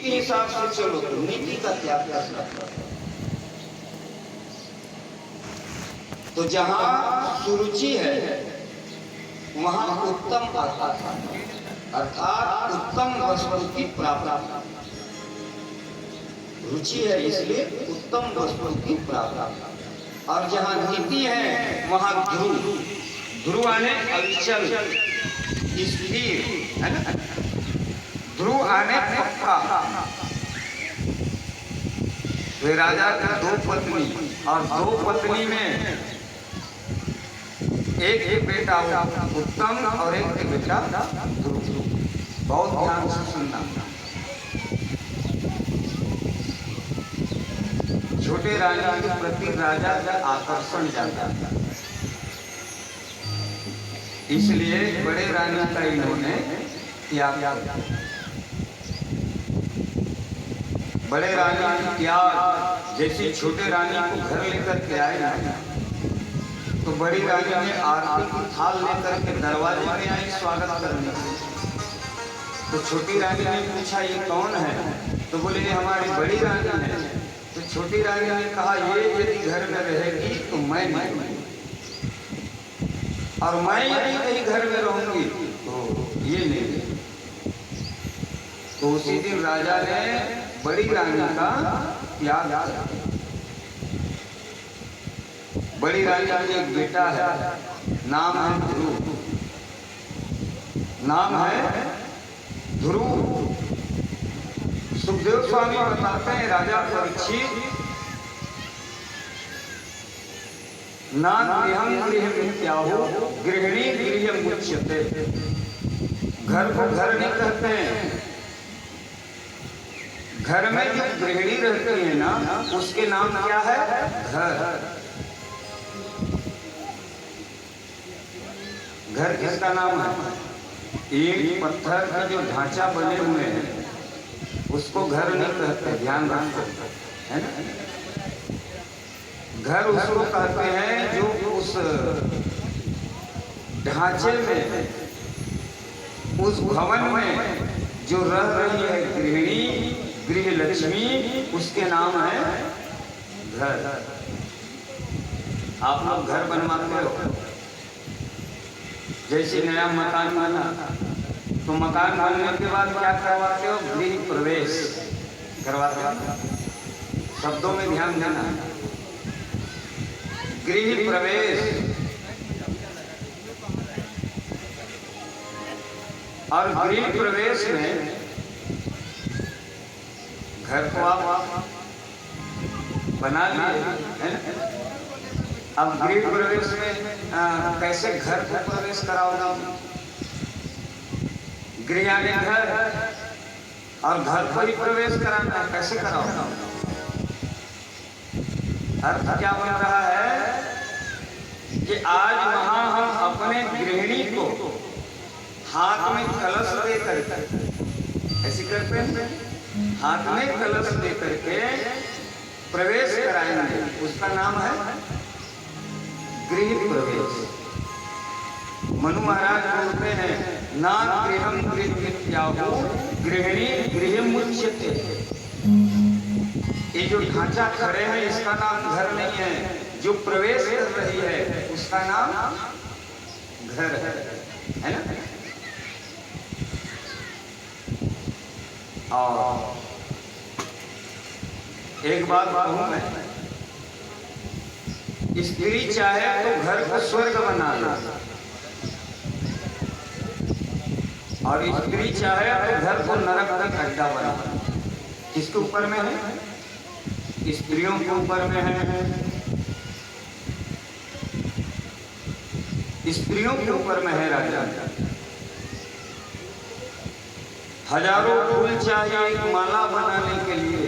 के हिसाब से चलो तो नीति का त्याग करना। तो जहां सुरुचि है वहां उत्तम आता था, अर्थात उत्तम वस्तु की प्राप्ति। रुचि है इसलिए उत्तम वस्तु की प्राप्ति। और जहां नीति है वहां ध्रुव, ध्रुव आने अविचल स्थिर है ना, ध्रुव आने पक्का। वे राजा की दो पत्नी और दो पत्नी में एक बेटा उत्तम और एक बेटा ध्रुव। बहुत ध्यान से सुनना। छोटे राजा के प्रति राजा का आकर्षण जाता था, इसलिए बड़े रानी का इन्होंने त्याग किया। बड़े रानी की त्याग, जैसे छोटे रानी को घर लेकर के आए तो बड़ी रानी ने आरती की थाल लेकर के दरवाजे में आई स्वागत करने। तो छोटी रानी ने पूछा ये कौन है? तो बोले ये हमारी बड़ी रानी है। तो छोटी रानी ने कहा ये यदि घर में रहेगी तो मैं नहीं, और मैं यदि कहीं घर में रहूंगी तो ये नहीं। तो उसी दिन राजा ने बड़ी रानी का त्याग किया। बड़ी रानी का एक बेटा है, नाम है ध्रुव, नाम है ध्रुव। सुखदेव स्वामी बताते हैं राजा परीक्षित, ना गृहं गृहमित्याहो गृहिणी गृहमुच्यते। घर को घर नहीं कहते हैं, घर में जो गृहिणी रहती है ना उसके नाम क्या है? घर। घर किसका नाम है? ईंट पत्थर का जो ढांचा बने हुए हैं उसको घर नहीं कहते, ध्यान रखो है ना। घर उसको कहते हैं जो उस ढांचे में, उस भवन में जो रह रही है गृहिणी, गृह लक्ष्मी, उसके नाम है घर। आप लोग घर बनवाते हो, जैसे नया मकान बना तो मकान बनने के बाद क्या करवाते हो? गृह प्रवेश करवाते हो। शब्दों में ध्यान देना, गृह प्रवेश। और गृह प्रवेश में घर को आप बना लिए है ना। अब गृह प्रवेश में कैसे घर को प्रवेश कराओगे? गृह आगे घर और घर पर ही प्रवेश कराना, कैसे कराओगे? अर्थ क्या बन रहा है कि आज वहां हम अपने गृहिणी को हाथ में कलश दे करके, ऐसी करते हैं, हाथ में कलश दे करके प्रवेश कराएंगे, उसका नाम है गृह प्रवेश। मनु महाराज बोलते हैं ना गृहं गृहमित्याहो गृहिणी गृहमुच्यते। ये जो ढांचा खड़े हैं इसका नाम घर नहीं है, जो प्रवेश कर रही है उसका नाम घर है ना। और एक बात कहूं मैं, स्त्री चाहे तो घर को स्वर्ग बना ले, और स्त्री चाहे तो घर को नरक का खड्डा बना। किसके ऊपर में है? स्त्रियों के ऊपर में है, स्त्रियों के ऊपर में है राजा। हजारों फूल चाहिए एक माला बनाने के लिए।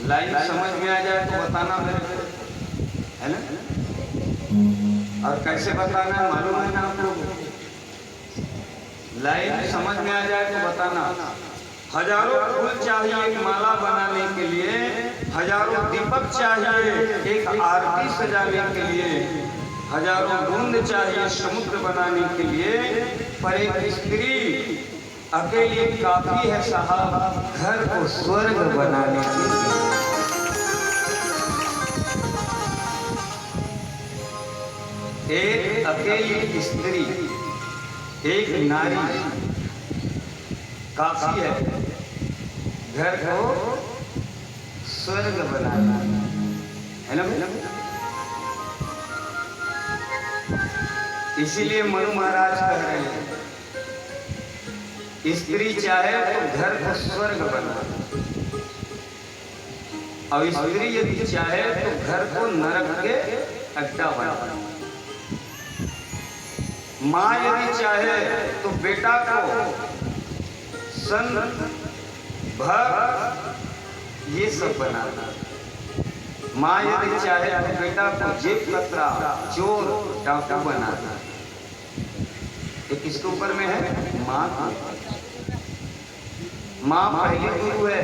लाइन समझ में आ जाए तो बताना मेरे को, है ना। और कैसे बताना है मालूम है ना आप लोग? लाइन समझ में आ जाए तो बताना। हजारों फूल चाहिए एक माला बनाने के लिए, हजारों दीपक चाहिए एक आरती सजाने के लिए, हजारों बूंद चाहिए समुद्र बनाने के लिए, पर एक स्त्री अकेले काफी है साहब घर को स्वर्ग बनाने के लिए। एक अकेली स्त्री, एक नारी काफी है घर को स्वर्ग बनाना, है ना भाई? इसीलिए मनु महाराज कह रहे हैं स्त्री चाहे तो घर को स्वर्ग बना, और स्त्री यदि चाहे तो घर को नरक के अड्डा बना। माँ यदि चाहे तो बेटा को सन भर ये सब बनाना। माँ यदि चाहे तो बेटा को जेब कतरा चोर डाकू बनाना। ये किसके ऊपर में है? माँ की। माँ पहली गुरु है।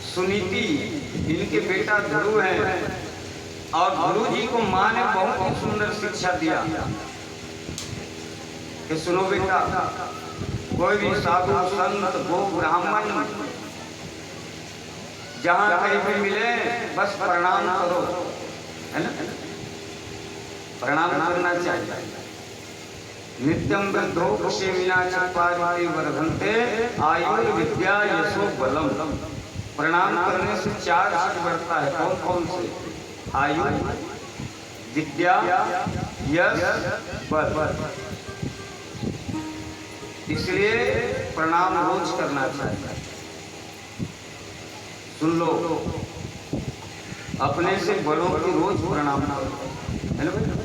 सुनीति इनके बेटा गुरु हैं, और गुरु जी को माँ ने बहुत ही सुंदर शिक्षा दिया कि सुनो बेटा, कोई भी साधु संत गो ब्राह्मण जहां कहीं भी मिले बस प्रणाम करो, है ना? प्रणाम करना चाहिए। नित्यम वृद्धो सेविना चत्वारि वर्धन्ते आयुर्विद्या यशो बलम। प्रणाम करने से 4 सिद्ध बढ़ता है। कौन कौन से? आयु, विद्या, यश, बल। इसलिए प्रणाम रोज करना चाहिए। सुन लो, अपने से बड़ों की रोज प्रणाम करो, है ना भाई?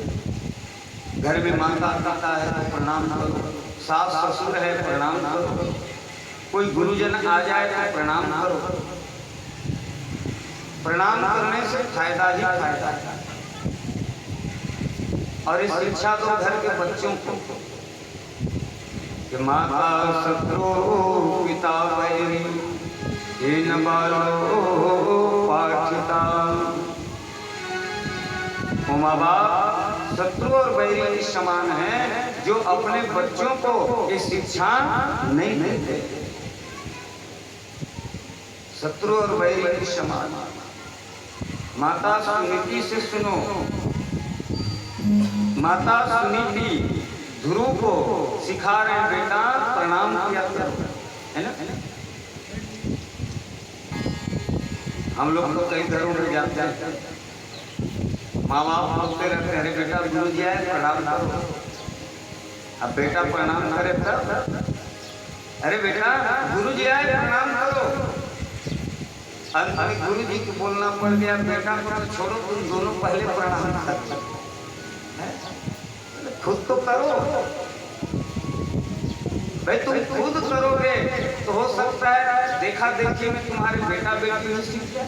घर में माता पिता है तो प्रणाम करो, सास ससुर है प्रणाम करो, कोई गुरुजन आ जाए तो प्रणाम करो। प्रणाम करने से फायदा ही फायदा है। और इस शिक्षा दो घर के बच्चों को कि माता शत्रु पिता वैरी हीन बालो पाठिता। माँ बाप शत्रु और वैरी के समान है जो अपने बच्चों को ये शिक्षा नहीं देते। शत्रु और वैरी के समान। माता सुनीति से सुनो, माता सुनीति ध्रुव को सिखा रहे बेटा प्रणाम किया करो, है ना? हम लोग तो कई घरों में जाते हैं, माँ बाप बोलते रहते अरे बेटा गुरु जी आए प्रणाम करो। अब बेटा प्रणाम करे तब, अरे बेटा गुरु जी आए प्रणाम करो। अभी गुरु जी को बोलना पड़ गया बेटा को तो छोड़ो, तुम दोनों पहले प्रणाम करो, खुद तो करो भाई। तुम खुद करोगे तो हो सकता है देखा देखी में तुम्हारे बेटा बेटी भी सीख जाए।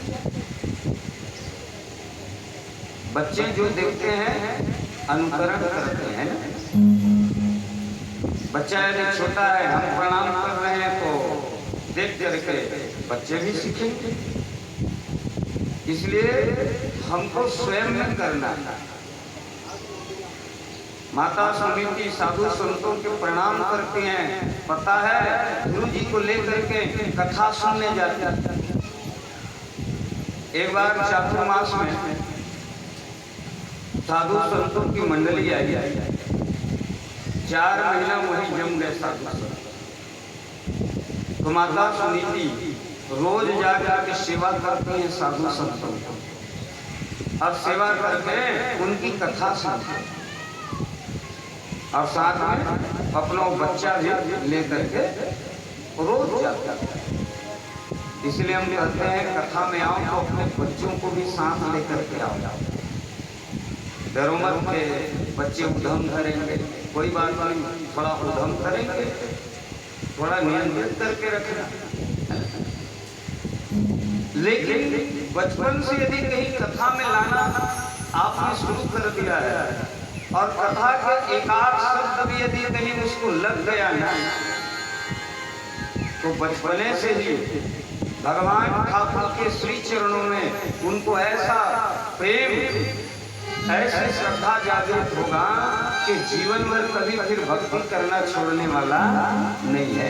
बच्चे जो देखते हैं अनुकरण करते हैं ना। बच्चा यदि छोटा है, हम प्रणाम कर रहे हैं तो देख करके बच्चे भी सीखेंगे। इसलिए हमको स्वयं में करना है। माता सुनीति साधु संतों के प्रणाम करती हैं। पता है गुरु जी को लेकर के कथा सुनने जाते हैं। एक बार चातुर्मास में साधु संतों की मंडली आई। 4 महीना वहीं जम गए साधु संत। तो माता सुनीति रोज जाकर के सेवा करती हैं साधु संतों को, और सेवा करके उनकी कथा सुनते हैं, और साथ में अपना बच्चा भी लेकर के रोज जाता है। इसलिए हम कहते हैं कथा में आओ तो अपने बच्चों को भी साथ लेकर के आओ। डरो मत के बच्चे उधम करेंगे, कोई बात नहीं, थोड़ा उधम करेंगे, थोड़ा नियंत्रित करके रखना। लेकिन बचपन से यदि कहीं कथा में लाना आपने शुरू कर दिया है, और कथा के एकाध शब्द भी यदि कहीं उसको लग गया ना, तो बचपने से ही भगवान ठाकुर के श्री चरणों में उनको ऐसा प्रेम, ऐसी श्रद्धा जागृत होगा कि जीवन भर कभी फिर भक्ति करना छोड़ने वाला नहीं है।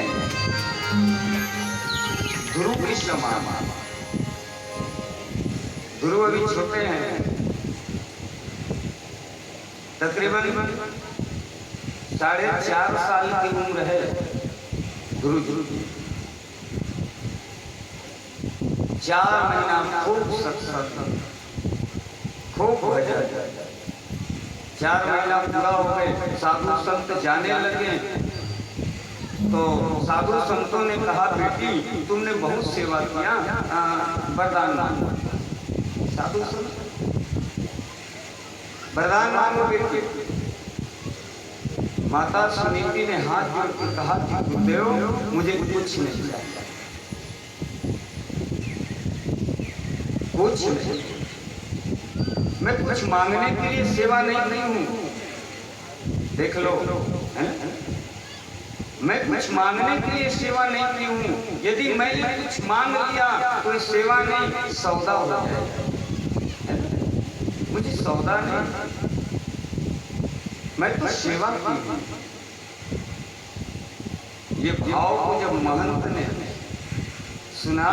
ध्रुव की समान। ध्रुव अभी छोटे हैं, तकरीबन 4.5 साल की उम्र है ध्रुव की। 4 महीना खूब सत्संग, खूब भजन। 4 महीना पूरा हो गए, साधु संत जाने लगे तो साधु संतों ने कहा, बेटी तुमने बहुत सेवा किया, वरदान मांगो। साधु संत वरदान मांगो बेटी। माता सुनीति ने हाथ जोड़ के कहा कि गुरुदेव मुझे कुछ नहीं चाहिए, कुछ नहीं। मैं कुछ मांगने के लिए सेवा नहीं हूं। देख लो है? मैं कुछ मांगने के लिए सेवा नहीं की हूं। यदि मैंने कुछ मांग लिया तो ये सेवा नहीं, सौदा हो जाएगा। मुझे सौदा नहीं, मैं तो सेवा की हूं। ये भाव को जब महंत ने सुना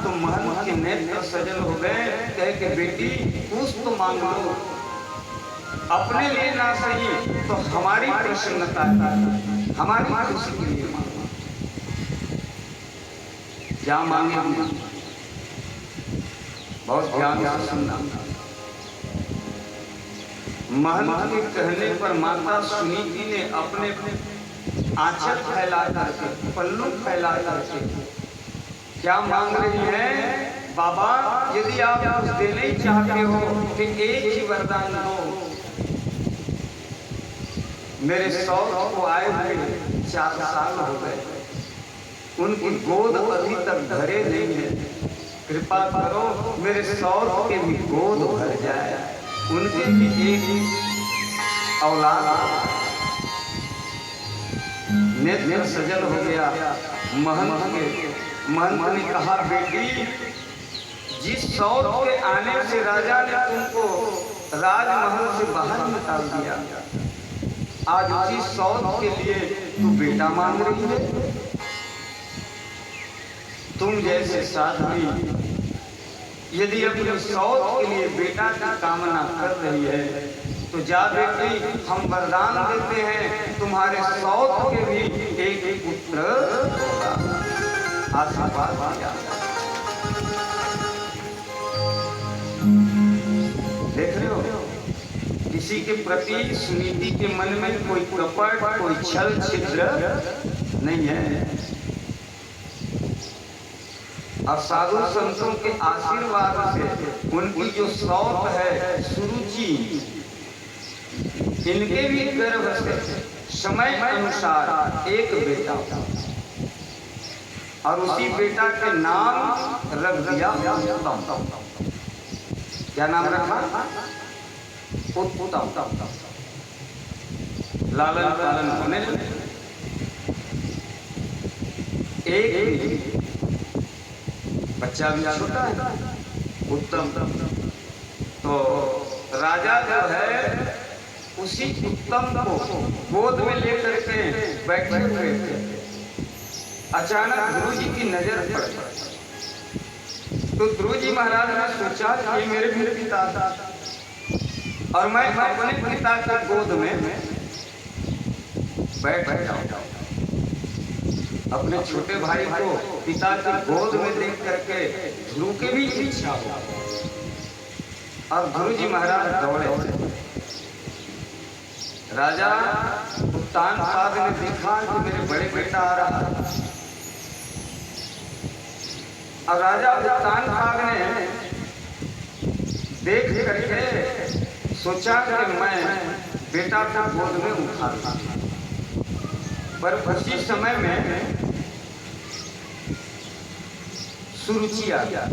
तो महंत के नेत्र सजल हो गए। कहे कि बेटी कुछ तो मांग लो, अपने लिए ना सही तो हमारी प्रसन्नता, हमारी खुशी के लिए मांगो। क्या मांगे? बहुत ध्यान से सुनना। महंत के कहने पर माता सुनीति ने अपने आंचल फैला करके, पल्लू फैला करके क्या मांग रही है? बाबा यदि आप कुछ देने ही चाहते हो कि एक ही वरदान दो। मेरे सौत को आए हुए 4 साल हो गए, उनकी गोद अभी तक भरे नहीं है। कृपा करो मेरे सौत के भी गोद भर जाए, उनके भी एक औलाद। नेत्र सजल हो गया महंत ने कहा, बेटी जिस सौत के आने से राजा ने तुमको राजमहल से बाहर निकाल दिया, आज उसी सौत के लिए तू बेटा मांग रही है। तुम जैसे साध्वी यदि अपने सौत के लिए बेटा की कामना कर रही है तो जा बेटी, हम वरदान देते हैं तुम्हारे सौत के भी एक पुत्र होगा। आशीर्वाद दिया। देख रहे हो, किसी के प्रति सुनीति के मन में कोई कपट, कोई छल छिद्र नहीं है। और साधु संतों के आशीर्वाद से उनकी जो सौत है सुरुचि, इनके भी गर्भ से समय अनुसार एक बेटा और उसी बेटा के नाम रख दिया उत्तम। क्या नाम रखा? उत्तम। लालन पालन होने लगे। एक बच्चा भी छोटा है, उत्तम। तो राजा जो है उसी उत्तम को गोद में लेकर के बैठे हुए थे। अचानक ध्रुव जी की नजर पड़ी तो ध्रुव जी महाराज ने सोचा कि मेरे भी पिता था और मैं अपने पिता के गोद में बैठ जाऊं। अपने छोटे भाई को पिता की गोद में देख करके ध्रुव के भी इच्छा हो और ध्रुव जी महाराज दौड़े। राजा उत्तानपाद ने देखा कि मेरे बड़े बेटा आ रहा है और राजा उत्तानपाद ने देख करके सोचा कि मैं बेटा को गोद में उठा लूं। पर उसी समय में सुरुचि आ गया।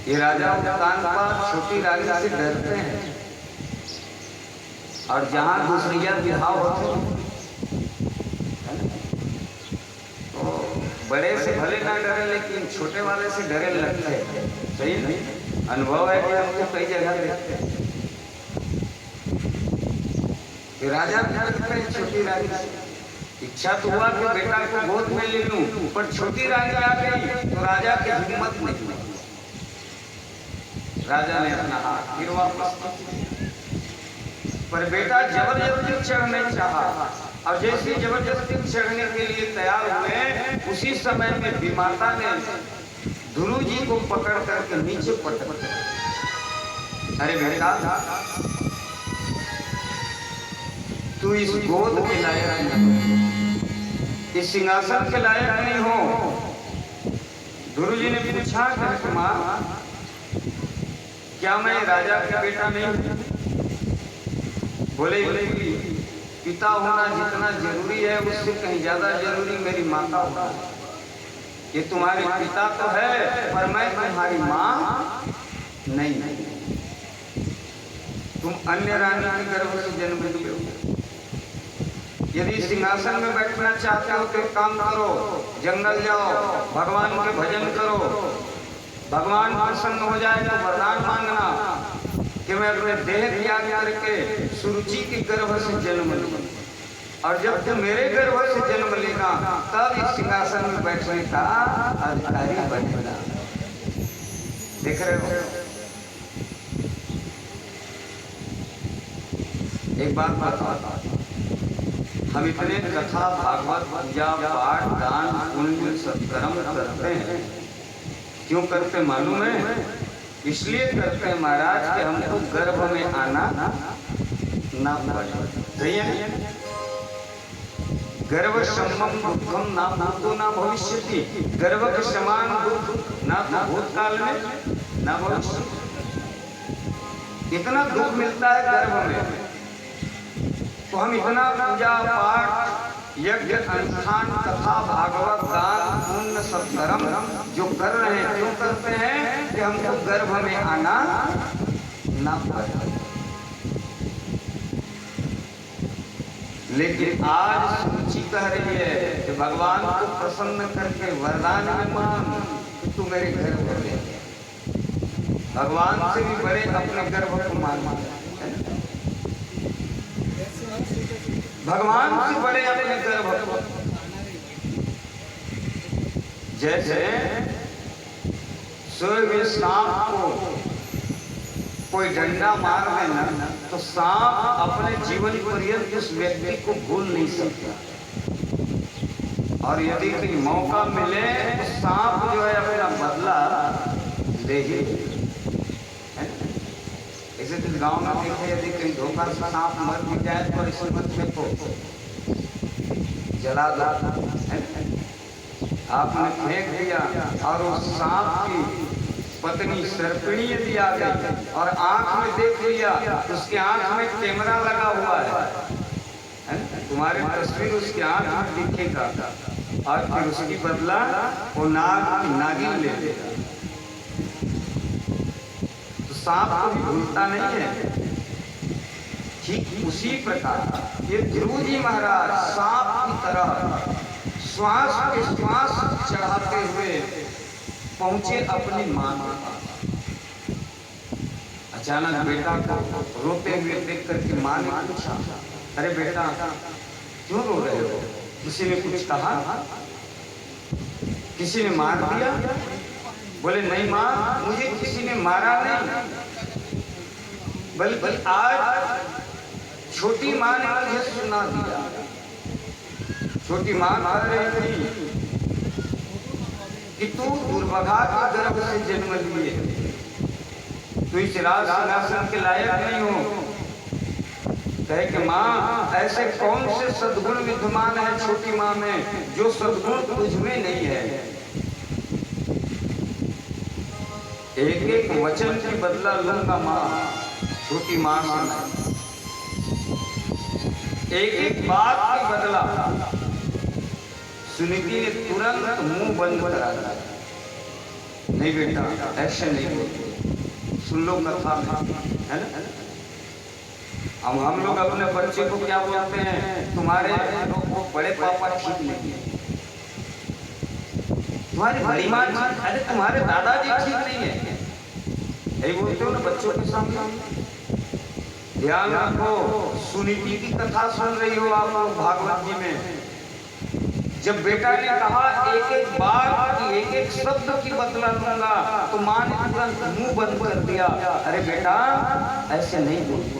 ये राजा उत्तानपाद छोटी रानी से डरते हैं और जहां दूसरिया विवाह होते तो बड़े से भले ना डरे लेकिन छोटे वाले से डरे लगते हैं। सही नहीं? अनुभव है कि हमको कई जगह देखते हैं। कि राजा छोटी रानी इच्छा तो हुआ कि बेटा को गोद में ले लूं, पर छोटी रानी आ गई तो राजा की हिम्मत नहीं हुई। राजा ने अपना हाथ फिर वापस, पर बेटा जबरदस्ती चढ़ने चाहा, और जैसे जबरदस्ती चढ़ने के लिए तैयार हुए, उसी समय में विमाता ने ध्रुव जी को पकड़ करके नीचे पटक दिया। अरे बेटा, तू इस गोद के लायक नहीं, इस सिंहासन के लायक नहीं हो। ध्रुव जी ने पूछा कि मां, क्या मैं राजा का बेटा नहीं? बोले पिता होना जितना जरूरी है, उससे कहीं ज्यादा जरूरी मेरी माता होना। ये तुम्हारे पिता तो है, पर मैं तुम्हारी माँ नहीं। तुम अन्य रानी के गर्भ से जन्म लिए हो। यदि सिंहासन में बैठना चाहते हो तो काम करो, जंगल जाओ, भगवान के भजन करो, भगवान प्रसन्न हो जाए तो वरदान मांगना कि मैं अपने देह त्याग करके सुरुचि के गर्भ से जन्म लूं, और जब तुम मेरे गर्भ से जन्म लेगा तब इस सिंहासन में बैठने का अधिकारी बनेगा। देख रहे हो? एक बात बताता, हम इतने कथा भागवत पूजा पाठ दान पुण्य सत्कर्म करते हैं, क्यों करते मालूम है? इसलिए करते हैं महाराज कि हमको गर्भ में आना ना पड़े। सही है? गर्भ सम्मम दुखम ना भूतो ना भविष्यति, गर्भ के समान दुख ना तो भूतकाल में ना भविष्य। इतना दुख मिलता है गर्भ में, तो हम इतना पूजा पाठ यज्ञ अनुष्ठान कथा भागवत दान पुण्य सत्कर्म जो कर रहे हैं, क्यों करते हैं? कि हमको गर्भ में आना ना पड़े। लेकिन आज सूची कह रही है कि भगवान को प्रसन्न करके वरदान में मांग कि तू मेरे गर्भ में ले। भगवान से भी बड़े अपने गर्भ को मांग, भगवान से बड़े अपने गर्भ को। जैसे सोए हुए सांप को कोई डंडा मार देना तो सांप अपने जीवन पर्यंत उस व्यक्ति को भूल नहीं सकता, और यदि कोई मौका मिले तो सांप जो है अपना बदला ले ही। ऐसे तो गांव में देखे, यदि कहीं धोखा से सांप मर भी जाए तो इस मत में को जला दो, आपने फेंक दिया, और उस सांप की पत्नी सर्पिणी यदि आ गई और आंख में देख लिया, उसके आंख में कैमरा लगा हुआ है, तुम्हारी तस्वीर उसके आंख में दिखेगा, और फिर उसकी बदला वो नागिन ले लेगा। तो सांप को भी भूलता नहीं है। ठीक उसी प्रकार ये ध्रुव जी महाराज सांप की तरह श्वास पे श्वास चढ़ाते हुए पहुंचे अपनी मां के पास। अचानक बेटा को रोते हुए देख करके मां ने पूछा, अरे बेटा क्यों रो रहे हो? किसी ने कुछ कहा? किसी ने मार दिया? बोले नहीं मां, मुझे किसी ने मारा नहीं, बल्कि आज छोटी मां ने मुझे सुना दिया। छोटी मां कह रही थी कि तू दुर्भागा के गर्भ से जन्म लिए, तू इस राज सिंहासन के लायक नहीं हो। कहे कि मां, ऐसे कौन से सद्गुण विद्यमान है छोटी मां में जो सद्गुण तुझ में नहीं है? एक एक वचन की बदला लूंगा मां, छोटी मां से एक एक बात की बदला। सुनीति ने तुरंत मुंह बंद करा दिया, नहीं बेटा ऐसे नहीं बोलते, सुन लो कथा में, है ना? हम लोग अपने बच्चे को क्या बोलते हैं? तुम्हारे वो बड़े पापा ठीक नहीं है, तुम्हारी बड़ी माँ, अरे तुम्हारे दादाजी ठीक नहीं है, यही बोलते हो ना बच्चों के सामने। ध्यान रखो, सुनीति की कथा सुन रही हो आप लोग भागवत जी में। जब बेटा ने कहा एक एक बात की, एक एक शब्द की बदला लूंगा, तो मां ने तुरंत मुंह बंद कर दिया। अरे बेटा ऐसे नहीं बोलते।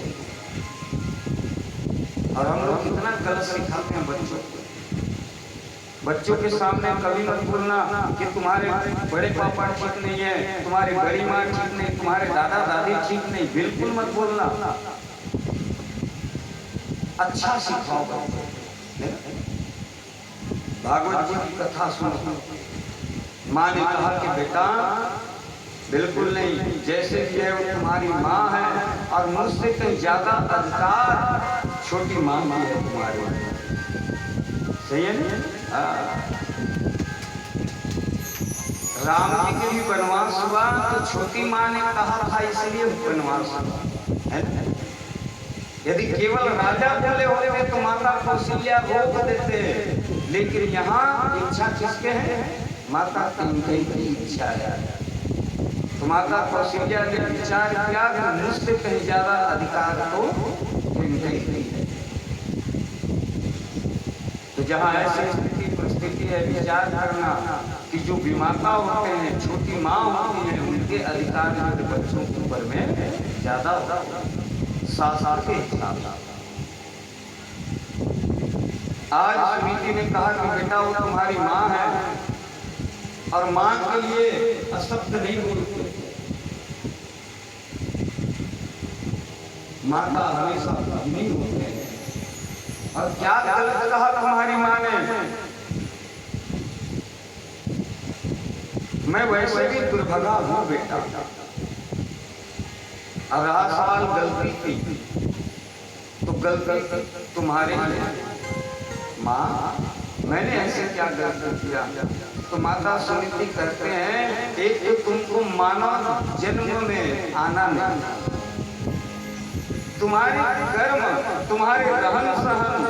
और हम लोग कितना गलत सिखाते हैं बच्चों को। बच्चों के सामने कभी मत बोलना कि तुम्हारे बड़े पापा ठीक नहीं है, तुम्हारी बड़ी माँ ठीक नहीं, तुम्हारे दादा दादी ठीक नहीं, बिल्कुल मत बोलना। अच्छा सिखाओ। भागवत जी की कथा सुनो। माँ ने कहा कि बेटा बिल्कुल नहीं, जैसे कि है वो तुम्हारी माँ है और मुझसे कहीं ज्यादा अधिकार छोटी माँ की है तुम्हारी। सही है ना? राम जी के भी वनवास हुआ तो छोटी माँ ने कहा था इसलिए वनवास हुआ, है ना? यदि केवल राजा बोले होते तो माता कौशल्या रोक देते, लेकिन यहाँ इच्छा किसके है? माता कौशल्या की इच्छा है। तो माता कौशल्या ने विचार किया कि मुझसे कहीं ज्यादा अधिकार तो कहीं है। तो जहाँ ऐसी स्थिति परिस्थिति है, विचार करना कि जो विमाता होते हैं, छोटी माँ होती है, उनके अधिकार जो बच्चों के ऊपर में ज्यादा होता है। साथ के हिसाब। आज सुनीति ने कहा कि बेटा वो तुम्हारी माँ है और माँ के लिए अशब्द नहीं बोलते। माता हमेशा नहीं होते हैं। और क्या गलत कहा तुम्हारी माँ ने? मैं वैसे भी दुर्भागा हूँ बेटा। अब रहा सवाल गलती की, तो गलती तुम्हारे लिए। माँ मैंने ऐसे क्या गलती किया? तो माता सुनीति करते हैं, एक तो तुमको मानव जन्म में आना नहीं, तुम्हारे कर्म, तुम्हारे रहन सहन,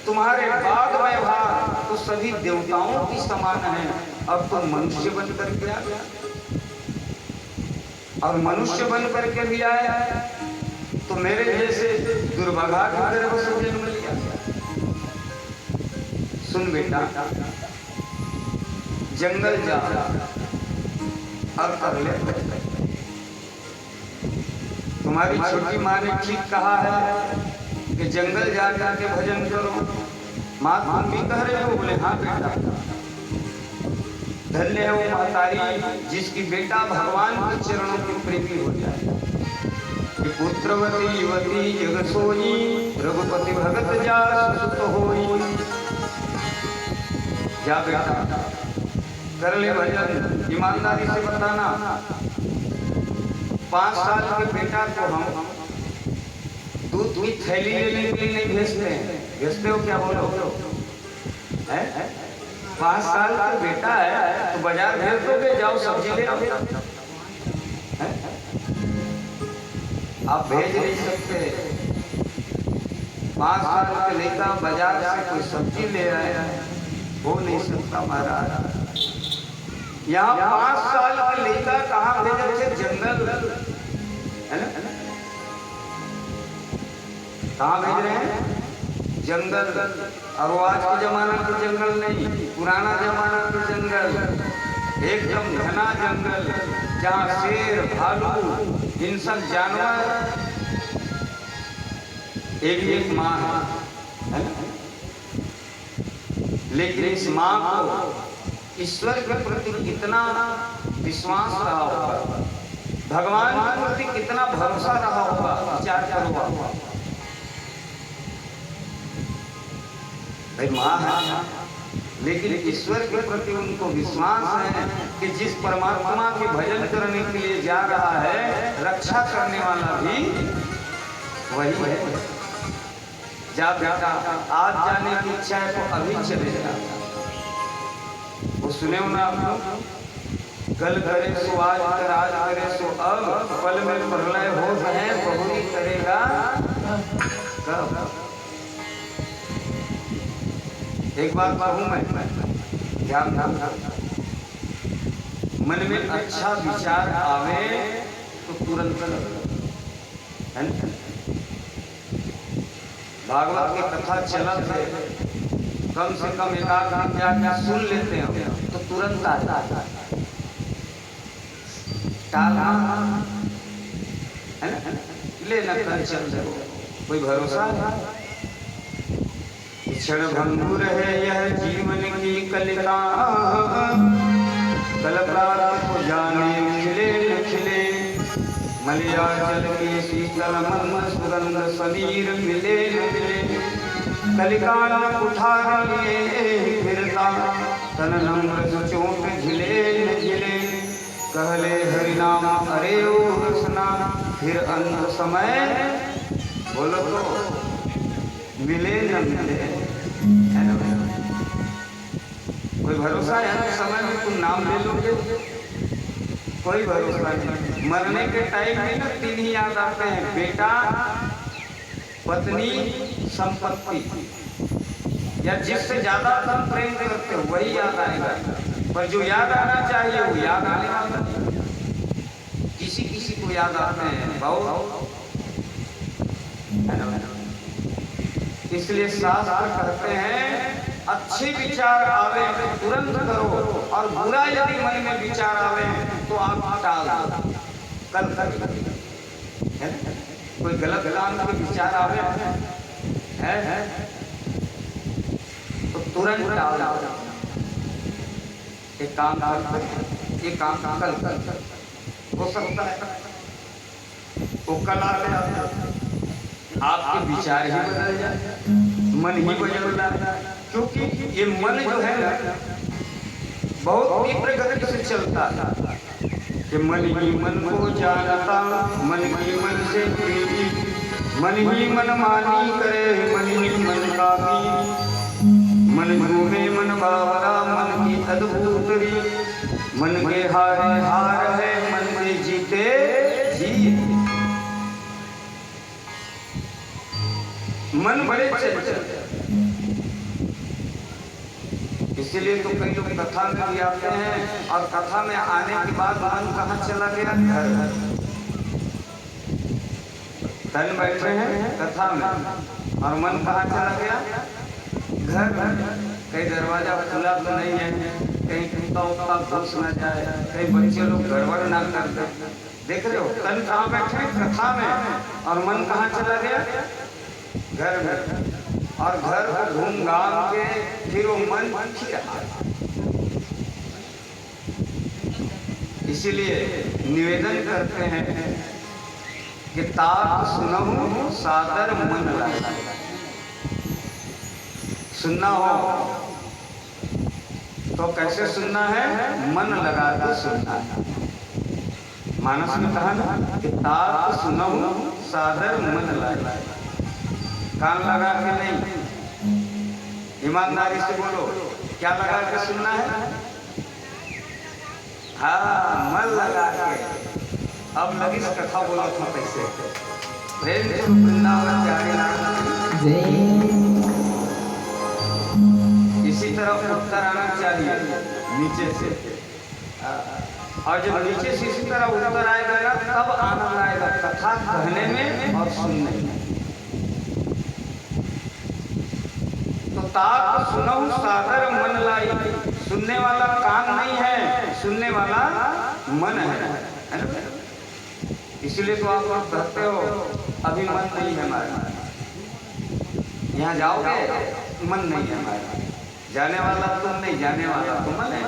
तुम्हारे बात व्यवहार तो सभी देवताओं की समान है। अब तुम मनुष्य बन करके आ गया, और मनुष्य बन करके भी आया तो मेरे जैसे दुर्भागा के गर्भ से जन्म लिया। सुन बेटा, जंगल जा अब कर ले। तुम्हारी छोटी माँ ने ठीक कहा है कि जंगल जा करके भजन करो। माँ तुम भी कह रहे हो? बोले हाँ बेटा। धन्य है वो महतारी जिसकी बेटा भगवान के चरणों के प्रेमी हो जाए। पुत्रवती युवती जग सोई, रघुपति भगत जा सुत होई। जा बेटा कर ले भजन, ईमानदारी से बताना। 5 साल के बेटा को हम दूध की थैली लेने के लिए नहीं भेजते हैं। भेजते हो क्या? बोलो है? 5 साल का बेटा है तो बाजार भेज दोगे, जाओ सब्जी ले आओ। आप भेज नहीं सकते। 5 साल के लड़का बाजार से कोई सब्जी ले आया है, हो नहीं सकता महाराज। यहाँ 5 साल का लड़का कहाँ भेजे? जंगल, है ना? कहाँ भेज रहे हैं? जंगल। और वो आज के जमाना के जंगल नहीं, पुराना जमाना के जंगल, एकदम घना जंगल जहाँ शेर, भालू, हिंसक जानवर एक माँ है ना? लेकिन इस माँ को ईश्वर के प्रति कितना विश्वास रहा होगा, भगवान के प्रति कितना भरोसा रहा होगा, विचार करो। भाई माँ है, लेकिन ईश्वर के प्रति उनको विश्वास है कि जिस परमात्मा के भजन करने के लिए जा रहा है, रक्षा करने वाला भी वही है। जा बेटा, आज जाने की इच्छा है तो अभी चले जा। वो सुने हो ना आप लोग? कल करे सो आज कर, आज करे सो अब, पल में प्रलय हो है, बहुरी करेगा कब? एक बात कहूं मैं, ध्यान मन में अच्छा विचार आवे तो तुरंत है ना? भागवत की कथा चलत है, कम से कम एक आध दिन जाके सुन लेते हैं तो तुरंत आता टालना है ना, ले न कर चल जाओ, कोई भरोसा है। क्षण भंगुर है यह जीवन की कलिका, कल प्राप्त को जाने खिले न खिले, मलयाचल के शीतल मन सुगंध शरीर मिले न मिले, कलिका न कुठार लिए फिरता तन नम्र चोट झिले न झिले, कहले हरिनाम अरे ओ रसना, फिर अंत समय बोलो तो मिले न मिले, है ना। कोई भरोसा है ना समय में तुम नाम ले लोगे, कोई भरोसा नहीं। मरने के टाइम में ना तीन ही याद आते हैं, बेटा, पत्नी, संपत्ति, या जिससे ज्यादा तुम प्रेम करते हो वही याद आएगा, पर जो याद आना चाहिए वो याद आने वाला नहीं। किसी किसी को याद आते हैं बहुत, है ना। इसलिए शास्त्र कहते हैं अच्छे विचार आवे तुरंत करो, और बुरा यदि मन में विचार आवे तो आप टाल दो, कल है। कोई गलत काम के विचार आवे है तो तुरंत टाल दो। एक काम करते, एक काम कल हो सकता है वो कल आते आपके विचार ही बदल जाए, मन ही बदल जाए, क्योंकि ये मन जो है ना बहुत तीव्र गति से चलता है, कि मन ही मन को जानता, मन ही मन से प्रीति, मन ही मन मानी करे, मन ही मन का भी, मन झूमे मन बावरा, मन की अद्भुत रीत, मन के हारे हार है, मन के जीते जीत। मन बड़े चंचल, इसीलिए तो कई लोग कथा में भी आते हैं, और कथा में आने के बाद मन कहाँ चला गया, घर। तन बैठे हैं कथा में और मन कहाँ चला गया, घर। कहीं दरवाजा खुला तो नहीं है, कहीं कुत्ता उत्ता घुस ना जाए, कहीं बच्चे लोग गड़बड़ ना कर दे, देख रहे हो। तन कहाँ बैठे कथा में, और मन कहाँ चला गया, घर में। और घर को घूम घाम के फिर वो मन ठीक है। इसीलिए निवेदन करते हैं कि तात सुनहु सादर मन लगा। सुनना हो तो कैसे सुनना है, मन लगा के सुनना है। मानस में कहा ना कि तात सुनहु सादर मन लगा, कान लगा के नहीं, ईमानदारी से बोलो, क्या लगा के सुनना है, हाँ मन लगा के। अब लगी कथा बोला था कैसे, प्रेम से वृंदावन जाने। इसी तरह उत्तर आना चाहिए नीचे से, और जब नीचे से इसी तरह उत्तर आएगा ना तब आनंद आएगा कथा कहने में और सुनने में। तो तात सुनहु सादर मन लाई, सुनने वाला कान नहीं है, सुनने वाला मन है। इसलिए तो आप लोग कहते हो अभी मन नहीं है हमारा, यहाँ जाओगे मन नहीं है हमारा, जाने वाला तुम नहीं, जाने वाला तो मन है,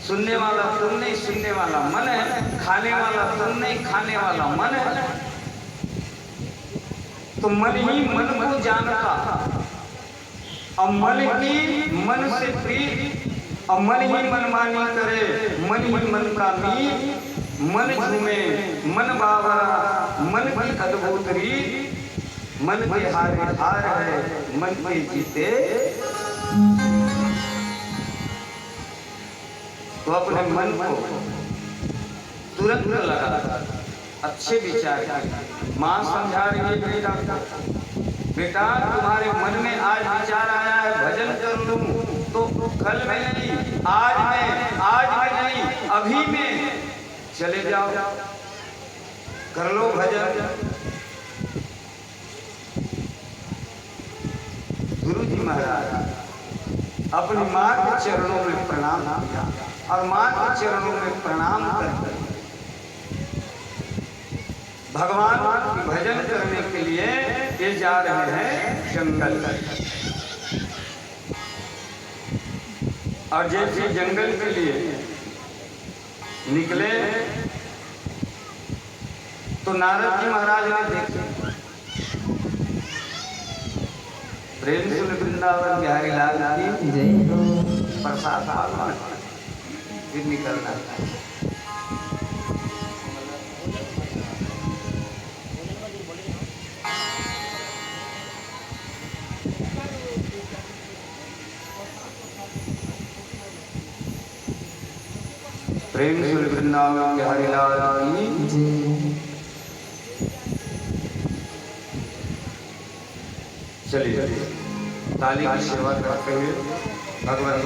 सुनने वाला तुम नहीं, सुनने वाला मन है, खाने वाला तुम नहीं, खाने वाला मन है। तो मन ही मन को जानता, अब मन ही मन से प्रीत, अब मन ही मनमानी करे, मन ही मन का मीत, मन झूमे मन बाबरा, मन की अद्भुत रीत, मन के हारे हार है, मन के जीते। तो अपने मन को तुरंत लगा, अच्छे विचार की। माँ समझा रही है बेटा, बेटा तुम्हारे मन में आज विचार आया है भजन कर लूं, तो कल में नहीं, आज में नहीं, अभी में चले जाओ, कर लो भजन। गुरु जी महाराज अपनी माँ के चरणों में प्रणाम किया और माँ के चरणों में प्रणाम करके भगवान की भजन करने के लिए ये जा रहे हैं जंगल। और जैसे जंगल के लिए निकले तो नारद जी महाराज ने देखे, प्रेम से वृंदावन बिहारी लाल की जय हो, प्रसाद फिर निकलना। प्रेम से वृंदावन बिहारी लाल की जय। चलिए ताली की सेवा करते हुए भगवान